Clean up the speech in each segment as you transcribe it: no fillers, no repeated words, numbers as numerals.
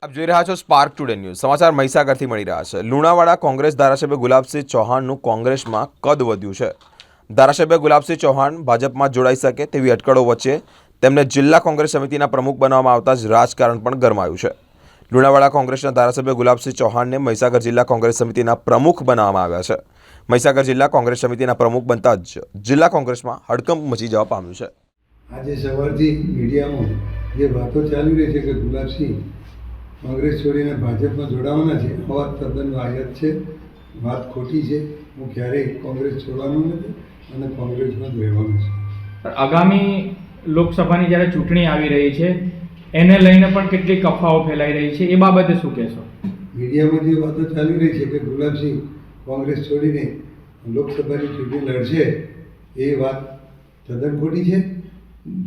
આપ જોઈ રહ્યા છો સ્પાર્ક ટુડે ન્યૂઝ સમાચાર મહીસાગરથી મળી રહ્યા છે। લુણાવાડા કોંગ્રેસ ધારાસભ્ય ગુલાબસિંહ ચૌહાણનું કોંગ્રેસમાં કદ વધ્યું છે। ધારાસભ્ય ગુલાબસિંહ ચૌહાણ ભાજપમાં જોડાઈ શકે તેવી અટકળો વચ્ચે તેમને જિલ્લા કોંગ્રેસ સમિતિના પ્રમુખ બનાવવામાં આવતા જ રાજકારણ પણ ગરમાયું છે। લુણાવાડા કોંગ્રેસના ધારાસભ્ય ગુલાબસિંહ ચૌહાણને મહીસાગર જિલ્લા કોંગ્રેસ સમિતિના પ્રમુખ બનાવવામાં આવ્યા છે। મહીસાગર જિલ્લા કોંગ્રેસ સમિતિના પ્રમુખ બનતા જ જિલ્લા કોંગ્રેસમાં હડકંપ મચી જવા પામ્યું છે। આજે સવારથી મીડિયામાં જે વાતો ચાલી રહી છે કે ગુલાબસિંહ કોંગ્રેસ છોડીને ભાજપમાં જોડાવાના છે, આ વાત તદ્દન વાહિયાત છે, વાત ખોટી છે। હું ક્યારેય કોંગ્રેસ છોડવાનો નથી અને કોંગ્રેસમાં જ રહેવાનું છે। આગામી લોકસભાની જ્યારે ચૂંટણી આવી રહી છે એને લઈને પણ કેટલીક અફવાઓ ફેલાઈ રહી છે, એ બાબતે શું કહેશો? મીડિયામાં જે વાતો ચાલી રહી છે કે ગુલાબસિંહ કોંગ્રેસ છોડીને લોકસભાની ચૂંટણી લડશે, એ વાત તદ્દન ખોટી છે।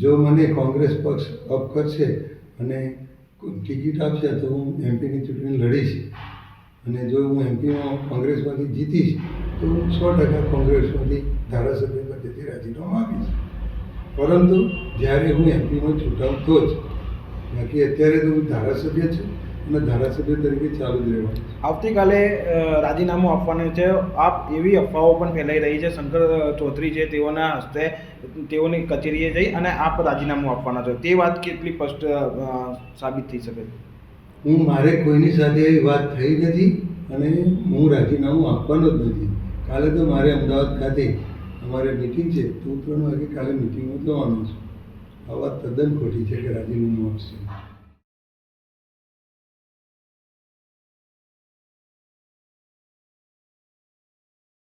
જો મને કોંગ્રેસ પક્ષ અપ કરશે અને ટિકિટ આપશે તો હું એમપીની ચૂંટણી લડીશ અને જો હું એમપીમાં કોંગ્રેસમાંથી જીતીશ તો હું 100% કોંગ્રેસમાંથી ધારાસભ્ય પદેથી રાજીનામું આપીશ, પરંતુ જ્યારે હું એમપીમાં ચૂંટાઉં તો જ, બાકી અત્યારે તો હું ધારાસભ્ય છું અને ધારાસભ્ય તરીકે ચાલુ જ રહેવાનું છે। આવતીકાલે રાજીનામું આપવાનું છે, આપ એવી અફવાઓ પણ ફેલાઈ રહી છે, શંકર ચૌધરી છે તેઓના હસ્તે તેઓની કચેરીએ જઈ અને આપ રાજીનામું આપવાના છો, તે વાત કેટલી સ્પષ્ટ સાબિત થઈ શકે? મારે કોઈની સાથે એવી વાત થઈ નથી અને હું રાજીનામું આપવાનો જ નથી। કાલે તો મારે અમદાવાદ ખાતે અમારે મિટિંગ છે, તો 3 વાગે કાલે મિટિંગમાં જવાનું છું। આ વાત તદ્દન ખોટી છે કે રાજીનામું આપશે।